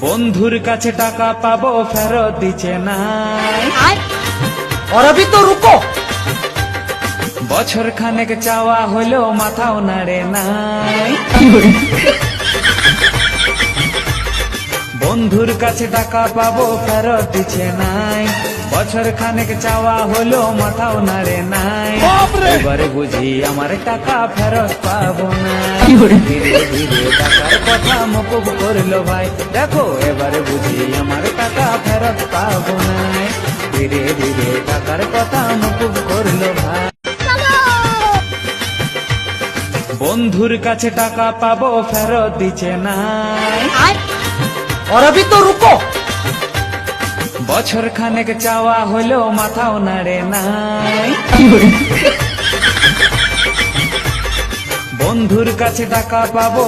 বন্ধুর কাছে টাকা পাবো ফেরত দিচ্ছে নাই। और अभी तो रुको। বছর খানেক চাওয়া হলো মাথাও নাড়ে নাই। বন্ধুর কাছে টাকা পাবো ফেরত দিচ্ছে নাই। বছর খানেক চাওয়া হলো মাথাও নাড়ে নাই। এবারে বুঝি আমার টাকা ফেরত পাবো না। ধীরে ধীরে টাকার কথা মকুব করলো ভাই। দেখো এবারে বুঝি আমার টাকা ফেরত পাবো না। ধীরে ধীরে টাকার কথা মকুব করলো ভাই। বন্ধুর কাছে টাকা পাবো ফেরত দিচ্ছে নাই। और अभी तो रुको। বছর খানেক চাওয়া হলো মাথাও নাড়ে নাই। বন্ধুর কাছে টাকা পাবো